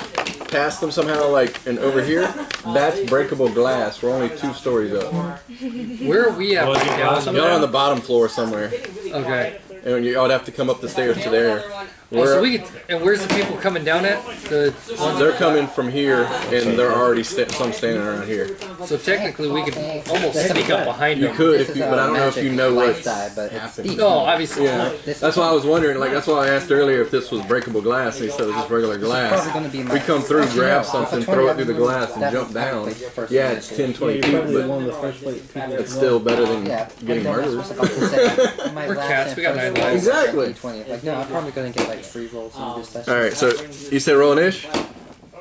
past them somehow, like, and over here, that's breakable glass. We're only 2 stories up. Where are we at? Oh, is it glass? Y'all on the bottom floor somewhere. Okay. And y'all would have to come up the stairs to there. So we could, and where's the people coming down at? The ones They're coming from here, and they're already some standing around here. So technically, we could almost sneak up behind You them. could, if you, but I don't know if you know what's but it's happening. steep. No, obviously. Yeah, that's why I was wondering. Like, that's why I asked earlier if this was breakable glass, and he said it was just regular glass. Probably gonna be my- We come through, grab No, something, for throw it 20, through the glass, and that's jump down. technically your first Yeah, it's semester. 10, 20 You're feet, probably but one of the first people. it's still better than Yeah, getting but then murdered. I was about to say, my We're last cats, and we got first 9 roll lives. was Exactly. 20. Like, no, I'm probably gonna get like 3 rolls and just that. All right, so you said rolling ish?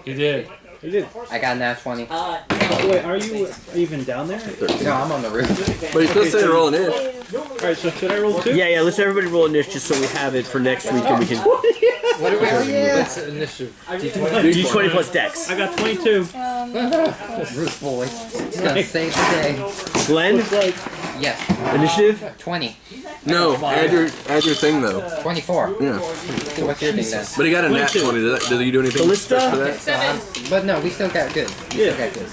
You did. You did. I got nat 20. Wait, are you even down there? No, I'm on the roof. But you still said rolling ish. Alright, so should I roll 2? Yeah, let's everybody roll initiative just so we have it for next week and we can. What are we? What's the initiative? D20 plus Dex. I got 22. Roof boy. It's gonna save the day. Glenn, Yes, initiative. 20. No, add your thing though. 24. Yeah, See what's your thing then. but he got a nat 20. Did you do anything Callista? special for that? Seven. But no, we still got good. We Yeah. still got good.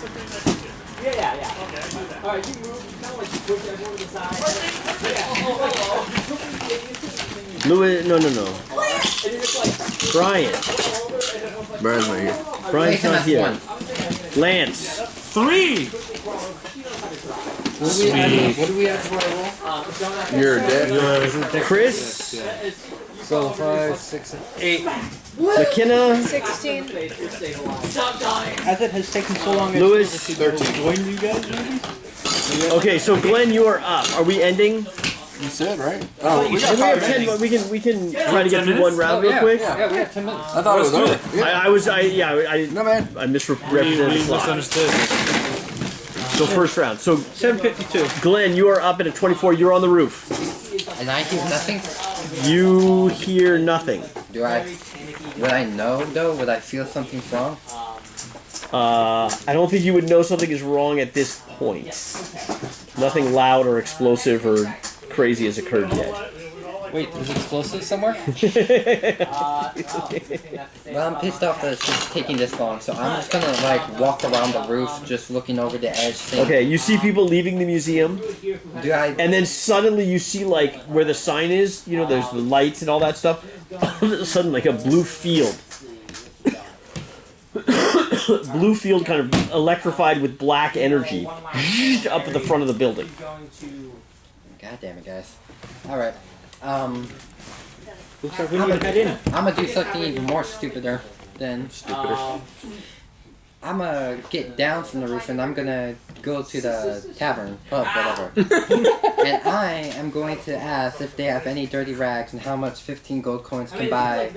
Louis, no. Brian. Brian's not here. Brian's Place him not at here. 1. Lance. 3. Sweet. What do we have for our roll? You're dead. Chris. So 5, 6, 8. McKenna. 16. As it has taken so long, Louis. to join you guys, maybe? Okay, so Glenn, you are up. Are we ending? You said right. Oh, we We have 10. But we can try to get through one round real quick. Yeah, we have 10 minutes. I thought it was over. Yeah. No man. I misrepresented We the clock. misunderstood. So first round. So 752. Glenn, you are up at a 24. You're on the roof. And I hear nothing? You hear nothing. Would I know though? Would I feel something's wrong? I don't think you would know something is wrong at this point. Nothing loud or explosive or crazy has occurred yet. Wait, there's explosives somewhere? Well, I'm pissed off that it's just taking this long, so I'm just gonna like walk around the roof, just looking over the edge thing. Okay, you see people leaving the museum, Do I? and then suddenly you see like where the sign is, you know, there's the lights and all that stuff. All of a sudden, like a blue field. Blue field kind of electrified with black energy up at the front of the building. God damn it, guys. Alright. Looks like we need to head in. I'm gonna do something even more stupider than. I'm gonna get down from the roof and I'm gonna go to the tavern, pub, whatever. And I am going to ask if they have any dirty rags and how much 15 gold coins can buy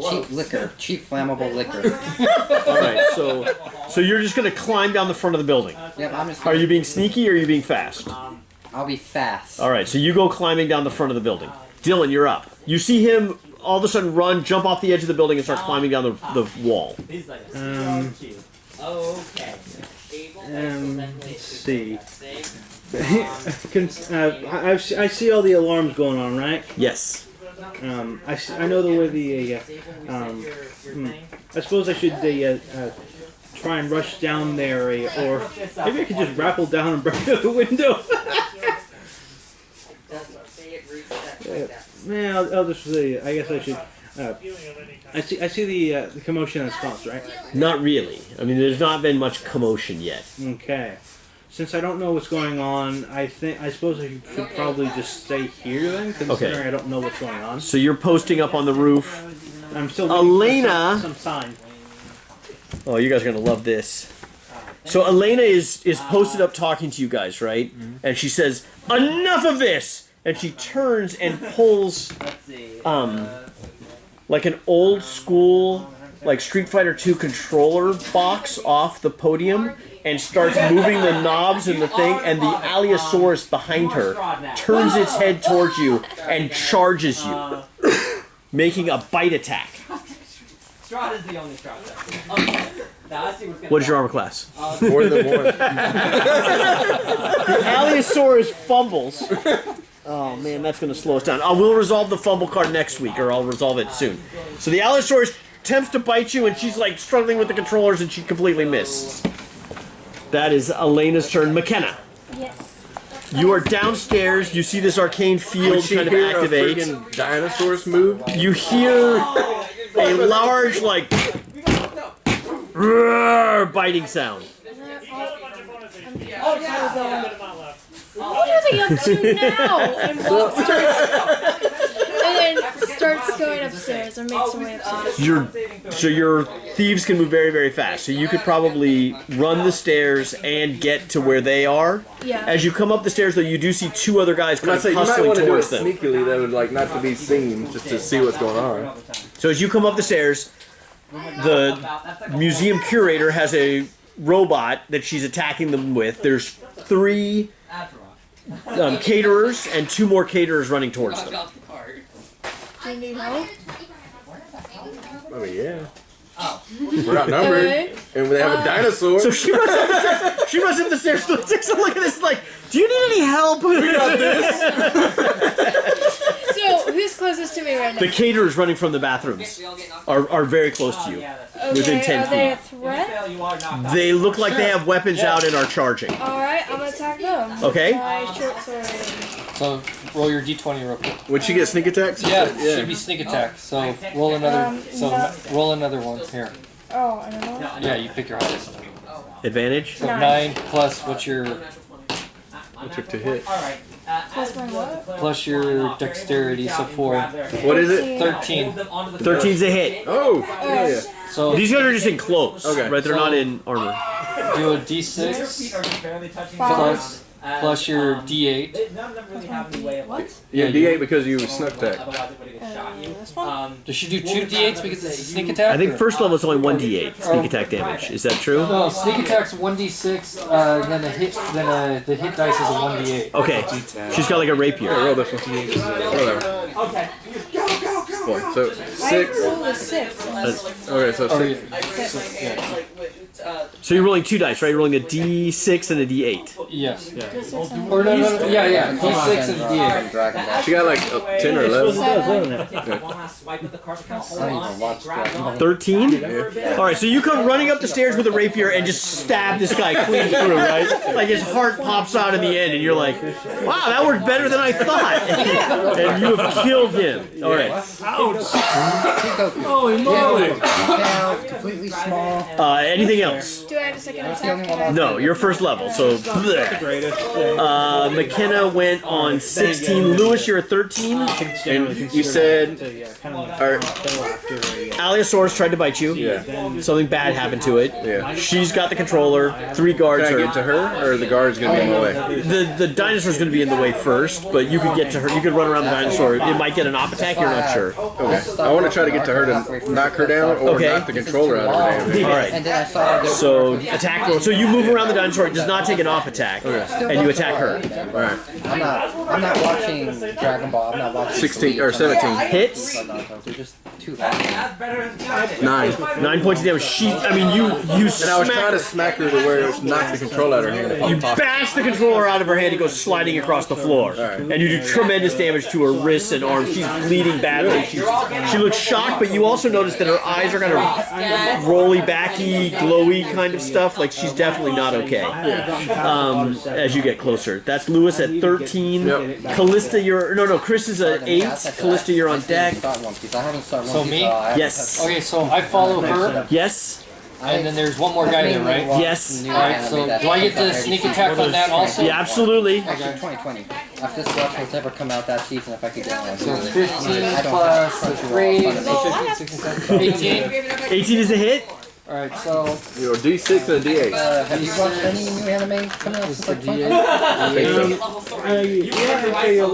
cheap liquor, cheap flammable liquor. All right, so you're just gonna climb down the front of the building. Yep, I'm just. Are you being sneaky or are you being fast? I'll be fast. All right, so you go climbing down the front of the building. Dylan, you're up. You see him all of a sudden run, jump off the edge of the building, and start climbing down the wall. Let's see. I see all the alarms going on, right? Yes. I know the way the. I suppose I should try and rush down there, or maybe I could just rappel down and break through the window. Yeah, I'll just say. I guess I should. I see the commotion that's caused, right? Not really. I mean, there's not been much commotion yet. Okay. Since I don't know what's going on, I suppose I should probably just stay here then, considering I don't know what's going on. So you're posting up on the roof. I'm still waiting for some sign. Oh, you guys are gonna love this. So Elena is posted up talking to you guys, right? And she says, "Enough of this!" And she turns and pulls, like an old school, like Street Fighter 2 controller box off the podium and starts moving the knobs and the thing, and the Allosaurus behind her turns its head towards you and charges you, making a bite attack. Strahd is the only Strahd. Okay. Now I see what's gonna What is your armor class? More than one. The Allosaurus fumbles. Oh man, that's going to slow us down. We'll resolve the fumble card next week, or I'll resolve it soon. So the Allosaurus attempts to bite you, and she's like struggling with the controllers, and she completely misses. That is Elena's turn. McKenna. Yes. You are downstairs. You see this arcane field kind of activate. Dinosaurs move. You hear a large, like, roar biting sound. What are they up to now? And walks and then starts going upstairs and makes her way upstairs. Your thieves can move very, very fast. So you could probably run the stairs and get to where they are. Yeah. As you come up the stairs, though, you do see two other guys kind of You might hustling want to do it towards them. sneakily, though, like not to be seen, just to see what's going on. So as you come up the stairs, the museum curator has a robot that she's attacking them with. There's 3 caterers and 2 more caterers running towards them. Do you need help? I mean, yeah. We're outnumbered, and they have a dinosaur. So she runs up the stairs. She runs up the stairs. So takes a look at this. Like, do you need any help? We got this. So who's closest to me right now? The caterers running from the bathrooms are very close to you, within 10 Are they a feet. threat? They look like they have weapons out and are charging. Alright, I'm gonna attack them. Okay. My short sword. So roll your d20 real quick. Would she get sneak attacks? Yeah, should be sneak attack. So roll another. Roll another one here. Oh, I don't know. Yeah, you pick your highest. Advantage. So 9 plus what's your I took to hit. Plus my what? plus your dexterity, so 4. What is it? 13. 13's a hit. Oh, yeah. So These guys are just in clothes. Okay. Right? They're not in armor. do a d6 plus your d8. What? Yeah, D8 because you snuck attack. This one? Does she do 2 d8s because it's a sneak attack? I think or- first level is only 1d8 sneak attack damage. Is that true? No, sneak attack's 1d6, then the hit dice is a 1d8. Okay. She's got like a rapier. Roll this one. Whatever. Okay. Go, go, go. Boy, so 6. Roll a 6. Okay, so Oh, 6. yeah. So you're rolling 2 dice, right? You're rolling a d6 and a d8. Yes. Or no, yeah, d6 and d8. Dragon Ball. She got like 10 or 11. I don't even watch Dragon Ball. 13? Alright, so you come running up the stairs with a rapier and just stab this guy clean through, right? Like his heart pops out in the end and you're like, wow, that worked better than I thought. And you have killed him. Alright. Holy moly! Down, completely small. Anything else? Do I have a second That's the only one attack? I No, you're first level, so bleh. McKenna went on 16. Lewis, you're at 13. And you said, or, Allosaurus tried to bite you. yeah. Something bad happened to it. Yeah. She's got the controller. 3 guards Can I are. get to her, or the guard's gonna be in the way? The dinosaur's going to be in the way first, but you could get to her. You could run around the dinosaur. It might get an op attack. You're not sure. Okay. I want to try to get to her to knock her down, or Okay. knock the controller out of her damn All hand. right. And then I saw the So attack roll. So you move around the dinosaur. It does not take an op attack, and you attack her. All right. I'm not watching Dragon Ball. I'm not watching 16 or 17. Hits. They're just too loud. 9. 9 points of damage. She. I mean, you And I was trying smack. to smack her to where it was knock the controller out of her hand. If You I'm possible. bash the controller out of her hand. It goes sliding across the floor, and you do tremendous damage to her wrists and arms. She's bleeding badly. She looks shocked, but you also notice that her eyes are kind of rolly, backy, glowy kind of stuff. Like she's definitely not okay. As you get closer, that's Lewis at 13. Yep. Callista, you're no. Chris is at 8. Callista, you're on deck. Start One Piece. I haven't started So One Piece. me? at all. I haven't Yes. Okay, so I follow her, Yes. and then there's one more guy there, right? Yes. Alright, so do I get the sneak attack on that also? Yeah, absolutely. Actually, 2020. After this watch was ever come out that season, if I could get one. So 15 I don't plus have Crunchyroll 3, in front of me. 15, 16, 18. 18 is a hit. Alright, so You're a D6 and a D8. Have you watched any new anime coming out since like 2020? I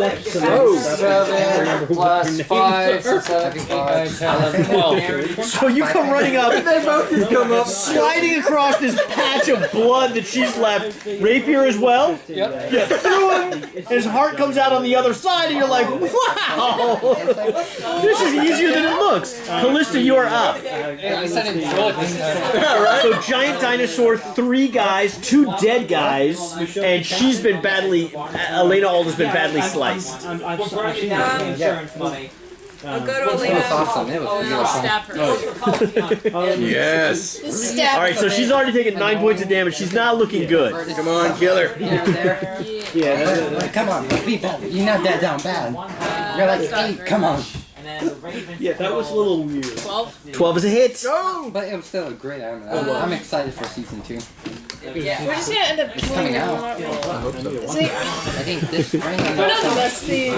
think so. 7 plus 5, 6, 7, 8, 9, 10, 11, 12. So you come running up. They both just come up, sliding across this patch of blood that she's left. Rapier as well. Yep. Yeah, through him. His heart comes out on the other side, and you're like, wow! This is easier than it looks. Callista, you are up. At least I didn't throw it this time. So giant dinosaur, 3 guys, 2 dead guys, and she's been badly. Elena Alda's been badly sliced. I've seen that. I'll go to It was Elena. awesome. It was I'll beautiful. stab her. Yes. Just stab All right, so her. she's already taken 9 points of damage. She's not looking good. Come on, kill her. Here and there. Yeah. Come on, be better. You're not that down bad. You're like 8. Come on. Yeah, that was a little weird. 12. 12 is a hit. But it was still a great anime. I'm excited for season 2. We're just gonna end up killing coming them, out. aren't we? Is it? I think this spring. Who knows the best thing?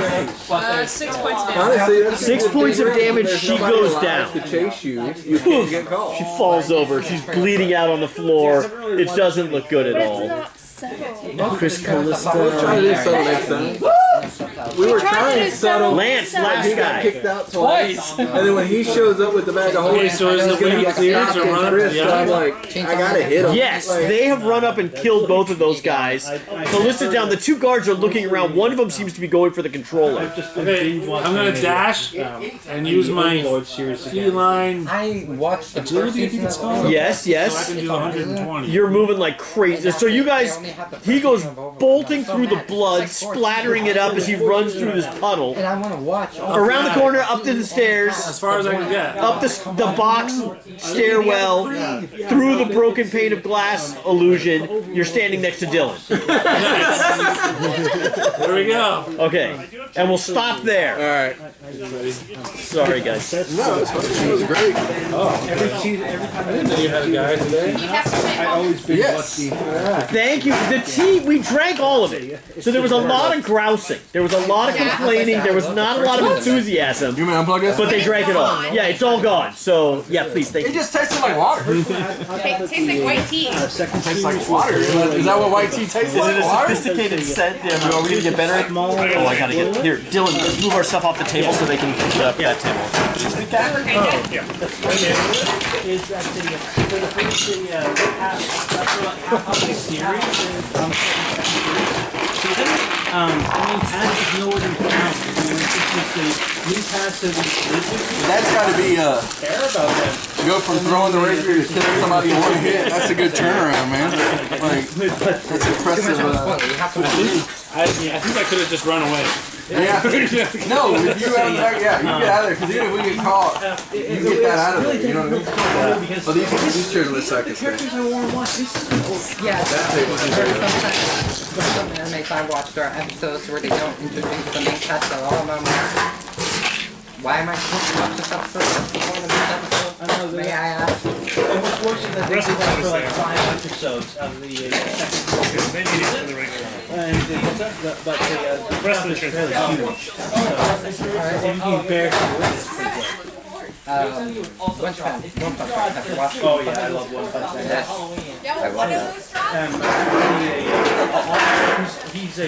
6 points of damage. Honestly, 6 points of damage, she goes down. To chase you, you can't get caught. She falls over. She's bleeding out on the floor. It doesn't look good But at it's all. not settled. Chris Let's try Callista. this settle next time. We were trying to settle. Lance, last He got guy. kicked out twice. And then when he shows up with the bag of holes, Okay, so is he's the gonna way get clear stopped to and run up Chris, the so I'm other? like, I gotta hit him. Yes, Like, they have run up and killed both of those guys. Callista down. The 2 guards are looking around. One of them seems to be going for the controller. Okay, I'm gonna dash and use my feline I watched the first agility, I think season it's of called. Yes, So I yes. can do 120. You're moving like crazy. So you guys, he goes bolting through the blood, splattering it up as he runs through this puddle. And I want to watch. Around the corner, up to the stairs, As far as I can get. up the box stairwell, through the broken pane of glass illusion. You're standing next to Dylan. There we go. Okay, and we'll stop there. all right. Sorry, guys. No, it was great. I didn't know you had a guy today. Yes. Thank you. The tea, we drank all of it. So there was a lot of grousing. There was a lot of complaining. There was not a lot of enthusiasm. You want me to unplug this? But they drank it all. Yeah, it's all gone. So, yeah, please, thank It you. just tasted like water. It Tastes like white tea. tastes like water. Is that what white tea tastes like? Water? Sophisticated scent? Yeah, are we gonna get better at Oh, I gotta get here. Dylan, let's move our stuff off the table so they can pick it up that table. Is that for the first series, I mean, pass is nowhere to be found. I mean, it's just a new pass of That's got to be care about them. go from throwing the rapier to killing somebody in one hit. That's a good turnaround, man. Like, that's impressive. I think I could have just run away. Yeah. No, if you have that, yeah, you get out of there. Because even if we get caught, you get that out of there. You know what I mean? Oh, these chairs are the seconds. Yeah. That table is very Some animes I watch, there are episodes where they don't introduce the main cast at all, and I'm like, why am I supposed to watch this episode? What's the point of this episode? May I ask? And what's worse is that they did that for like 5 episodes of the second season. And the rest of the show is fairly huge. So, if you bear to witness, it's pretty good. One Punch Man. Have you watched it? Oh yeah, I love One Punch Man. Yes. I love that. He's a